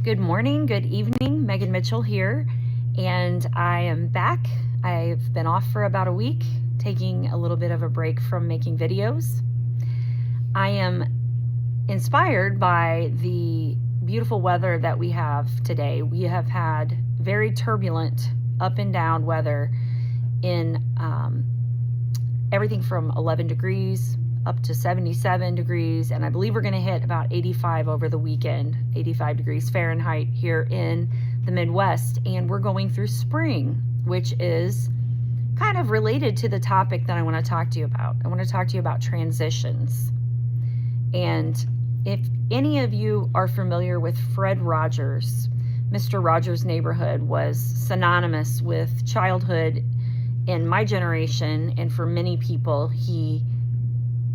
Good morning, good evening. Megan Mitchell here, and I am back. I've been off for about a week, taking a little bit of a break from making videos. I am inspired by the beautiful weather that we have today. We have had very turbulent up and down weather in everything from 11 degrees up to 77 degrees, and I believe we're going to hit about 85 over the weekend, 85 degrees Fahrenheit here in the Midwest, and we're going through spring, which is kind of related to the topic that I want to talk to you about. I want to talk to you about transitions. And if any of you are familiar with Fred Rogers, Mr. Rogers' Neighborhood was synonymous with childhood in my generation, and for many people, he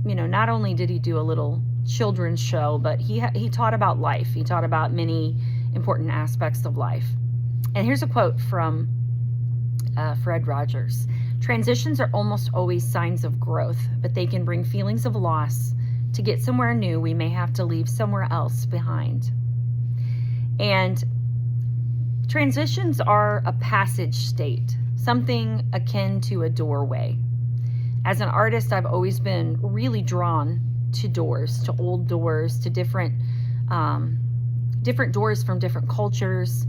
not only did he do a little children's show, but he taught about life. He taught about many important aspects of life. And here's a quote from Fred Rogers. "Transitions are almost always signs of growth, but they can bring feelings of loss. To get somewhere new, we may have to leave somewhere else behind." And transitions are a passage state, something akin to a doorway. As an artist, I've always been really drawn to doors, to old doors, to different doors from different cultures,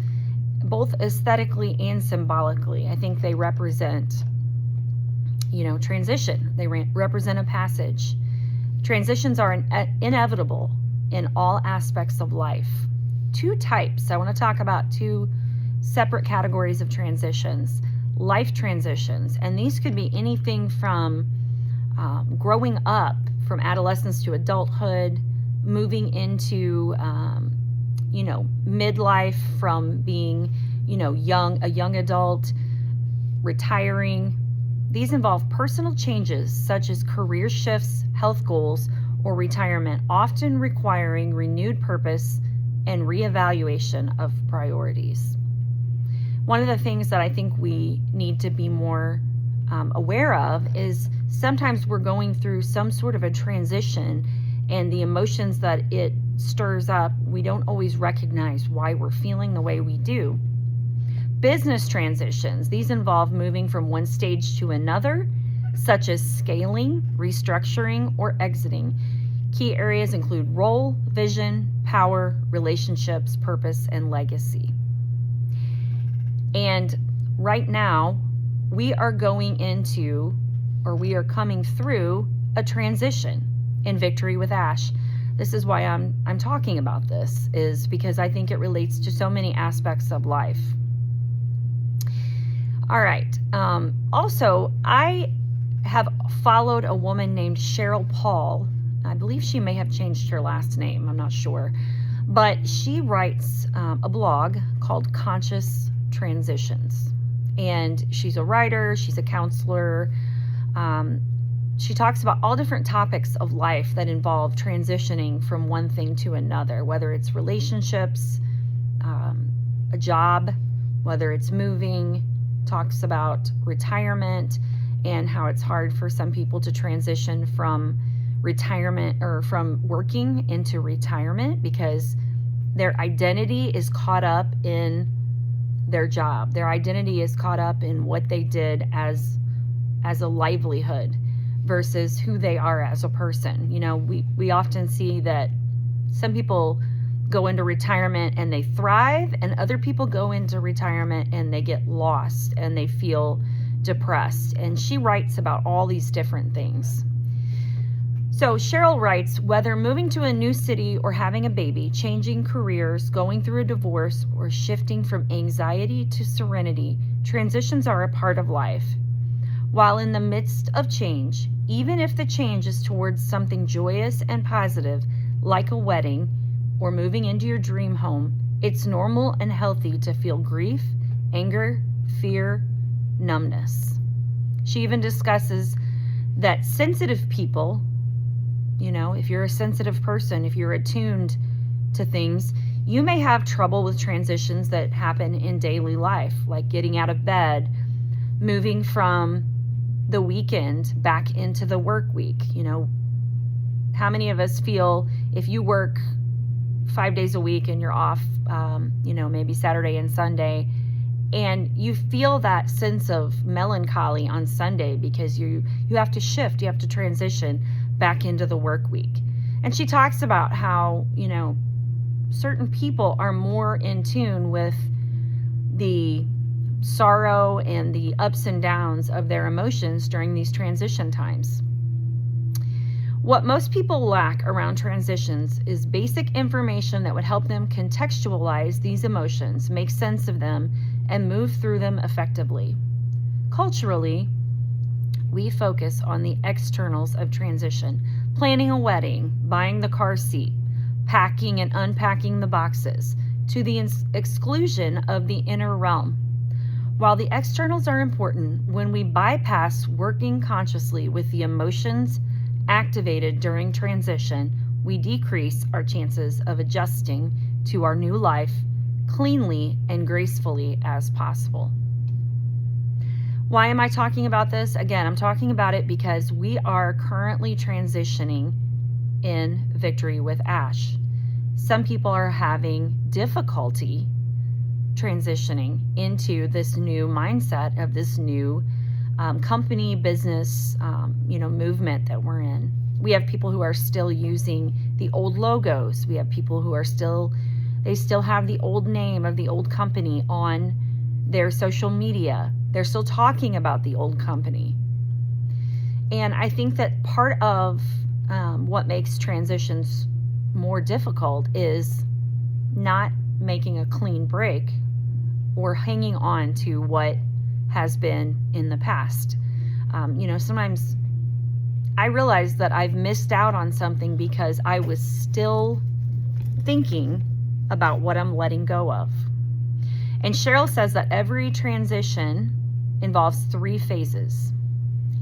both aesthetically and symbolically. I think they represent, transition. They represent a passage. Transitions are inevitable in all aspects of life. Two types. I want to talk about two separate categories of transitions. Life transitions, and these could be anything from growing up, from adolescence to adulthood, moving into midlife, from being a young adult, retiring. These involve personal changes such as career shifts, health goals, or retirement, often requiring renewed purpose and reevaluation of priorities. One of the things that I think we need to be more aware of is sometimes we're going through some sort of a transition, and the emotions that it stirs up, we don't always recognize why we're feeling the way we do. Business transitions, these involve moving from one stage to another, such as scaling, restructuring, or exiting. Key areas include role, vision, power, relationships, purpose, and legacy. And right now, we are coming through a transition in Victory with Ash. This is why I'm talking about this, is because I think it relates to so many aspects of life. All right. Also, I have followed a woman named Cheryl Paul. I believe she may have changed her last name. I'm not sure. But she writes a blog called Conscious Transitions. And she's a writer, she's a counselor. She talks about all different topics of life that involve transitioning from one thing to another, whether it's relationships, a job, whether it's moving. Talks about retirement and how it's hard for some people to transition from retirement or from working into retirement because their identity is caught up in their job. Their identity is caught up in what they did as a livelihood versus who they are as a person. We often see that some people go into retirement and they thrive, and other people go into retirement and they get lost and they feel depressed. And she writes about all these different things. So Cheryl writes, whether moving to a new city or having a baby, changing careers, going through a divorce, or shifting from anxiety to serenity, transitions are a part of life. While in the midst of change, even if the change is towards something joyous and positive, like a wedding or moving into your dream home, it's normal and healthy to feel grief, anger, fear, numbness. She even discusses that sensitive people, if you're a sensitive person, if you're attuned to things, you may have trouble with transitions that happen in daily life, like getting out of bed, moving from the weekend back into the work week. How many of us feel if you work 5 days a week and you're off, maybe Saturday and Sunday, and you feel that sense of melancholy on Sunday because you have to shift, you have to transition back into the work week. And she talks about how, certain people are more in tune with the sorrow and the ups and downs of their emotions during these transition times. What most people lack around transitions is basic information that would help them contextualize these emotions, make sense of them, and move through them effectively. Culturally, we focus on the externals of transition: planning a wedding, buying the car seat, packing and unpacking the boxes, to the exclusion of the inner realm. While the externals are important, when we bypass working consciously with the emotions activated during transition, we decrease our chances of adjusting to our new life cleanly and gracefully as possible. Why am I talking about this? Again, I'm talking about it because we are currently transitioning in Victory with Ash. Some people are having difficulty transitioning into this new mindset of this new company, business, movement that we're in. We have people who are still using the old logos. We have people who are still have the old name of the old company on their social media. They're still talking about the old company. And I think that part of what makes transitions more difficult is not making a clean break or hanging on to what has been in the past. Sometimes I realize that I've missed out on something because I was still thinking about what I'm letting go of. And Cheryl says that every transition involves 3 phases.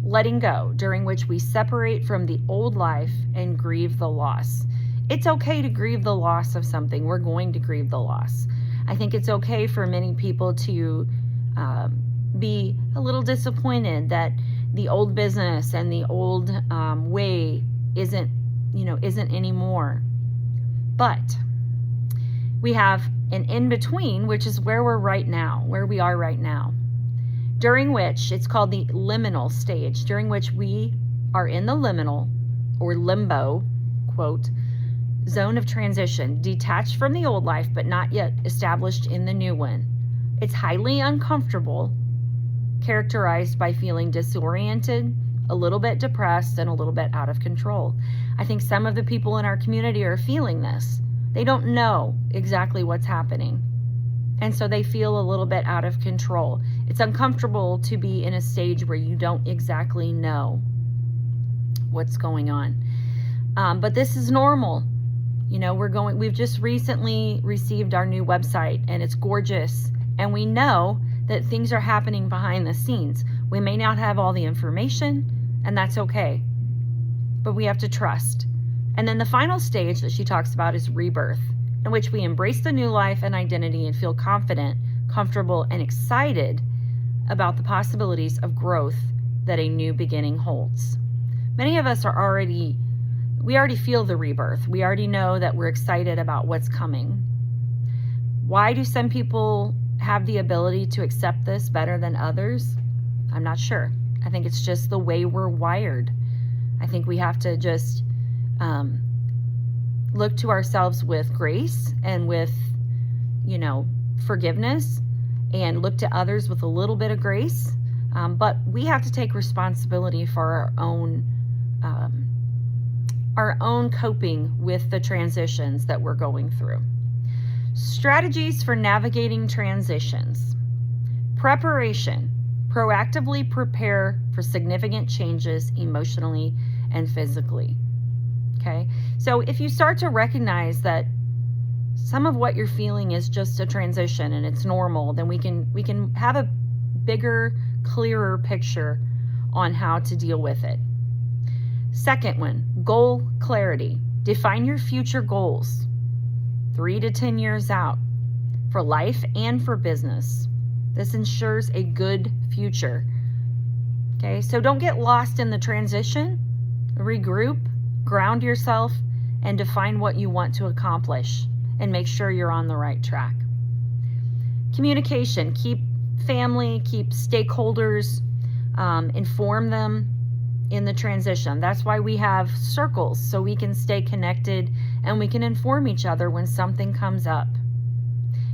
Letting go, during which we separate from the old life and grieve the loss. It's okay to grieve the loss of something. We're going to grieve the loss. I think it's okay for many people to be a little disappointed that the old business and the old way isn't anymore. But we have an in-between, which is where we are right now, during which it's called the liminal stage, during which we are in the liminal or limbo, quote, zone of transition, detached from the old life, but not yet established in the new one. It's highly uncomfortable, characterized by feeling disoriented, a little bit depressed, and a little bit out of control. I think some of the people in our community are feeling this. They don't know exactly what's happening. And so they feel a little bit out of control. It's uncomfortable to be in a stage where you don't exactly know what's going on. But this is normal. We've just recently received our new website and it's gorgeous. And we know that things are happening behind the scenes. We may not have all the information, and that's okay. But we have to trust. And then the final stage that she talks about is rebirth, in which we embrace the new life and identity and feel confident, comfortable, and excited about the possibilities of growth that a new beginning holds. Many of us we already feel the rebirth. We already know that we're excited about what's coming. Why do some people have the ability to accept this better than others? I'm not sure. I think it's just the way we're wired. I think we have to just look to ourselves with grace and with, forgiveness, and look to others with a little bit of grace. But we have to take responsibility for our own coping with the transitions that we're going through. Strategies for navigating transitions. Preparation. Proactively prepare for significant changes emotionally and physically. Okay? So if you start to recognize that some of what you're feeling is just a transition and it's normal, then we can have a bigger, clearer picture on how to deal with it. Second one, goal clarity. Define your future goals, 3 to 10 years out, for life and for business. This ensures a good future. Okay, so don't get lost in the transition. Regroup, ground yourself, and define what you want to accomplish. and make sure you're on the right track. Communication, keep family, keep stakeholders, inform them in the transition. That's why we have circles, so we can stay connected and we can inform each other when something comes up.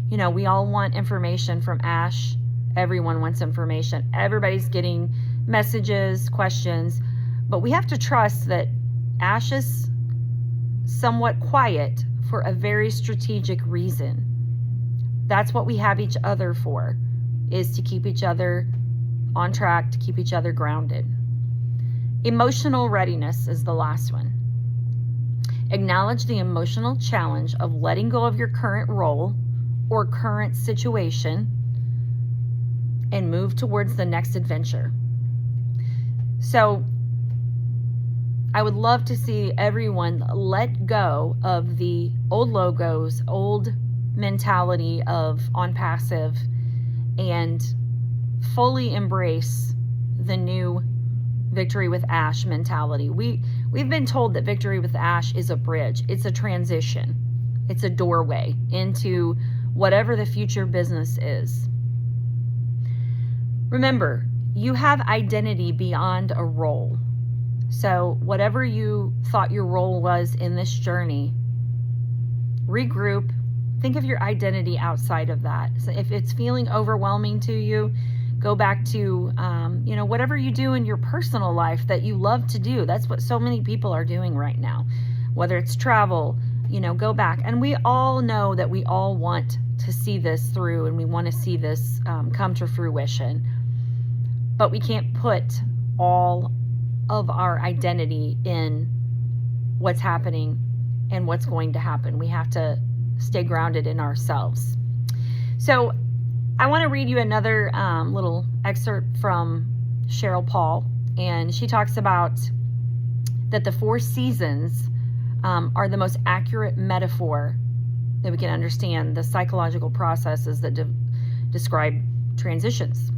You know, we all want information from Ash. Everyone wants information. Everybody's getting messages, questions, but we have to trust that Ash is somewhat quiet for a very strategic reason. That's what we have each other for, is to keep each other on track, to keep each other grounded. Emotional readiness is the last one. Acknowledge the emotional challenge of letting go of your current role or current situation and move towards the next adventure. So I would love to see everyone let go of the old logos, old mentality of on passive, and fully embrace the new Victory with Ash mentality. We've been told that Victory with Ash is a bridge. It's a transition. It's a doorway into whatever the future business is. Remember, you have identity beyond a role. So whatever you thought your role was in this journey, regroup, think of your identity outside of that. So if it's feeling overwhelming to you, go back to, whatever you do in your personal life that you love to do. That's what so many people are doing right now. Whether it's travel, go back. And we all know that we all want to see this through, and we want to see this come to fruition. But we can't put all of our identity in what's happening and what's going to happen. We have to stay grounded in ourselves. So I want to read you another little excerpt from Cheryl Paul, and she talks about that the 4 seasons are the most accurate metaphor that we can understand the psychological processes that describe transitions.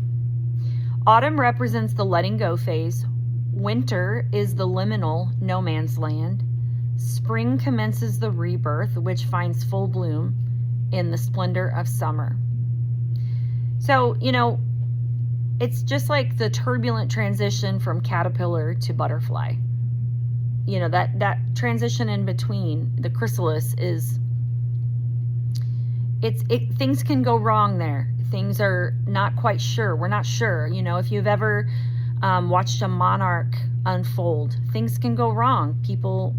Autumn represents the letting go phase. Winter is the liminal no man's land. Spring commences the rebirth, which finds full bloom in the splendor of summer. So, it's just like the turbulent transition from caterpillar to butterfly. That transition in between, the chrysalis, is, things can go wrong there. Things are not quite sure. We're not sure. If you've ever watched a monarch unfold, things can go wrong. People,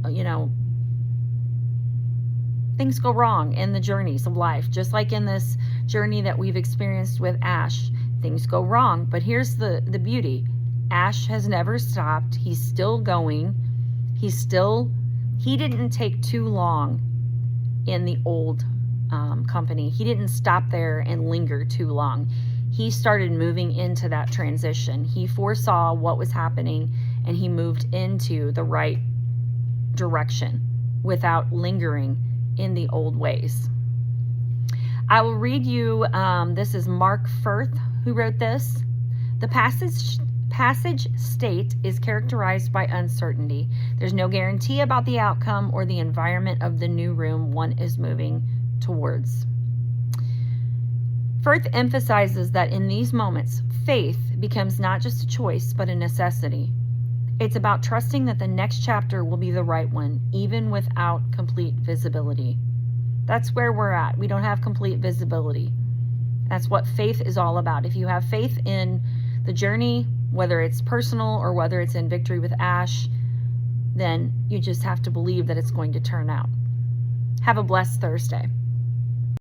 things go wrong in the journeys of life. Just like in this journey that we've experienced with Ash, things go wrong. But here's the beauty. Ash has never stopped. He's still going. He didn't take too long in the old company. He didn't stop there and linger too long. He started moving into that transition. He foresaw what was happening, and he moved into the right direction without lingering in the old ways. I will read you, this is Mark Firth who wrote this. The passage state is characterized by uncertainty. There's no guarantee about the outcome or the environment of the new room one is moving towards. Firth emphasizes that in these moments, faith becomes not just a choice, but a necessity. It's about trusting that the next chapter will be the right one, even without complete visibility. That's where we're at. We don't have complete visibility. That's what faith is all about. If you have faith in the journey, whether it's personal or whether it's in Victory with Ash, then you just have to believe that it's going to turn out. Have a blessed Thursday.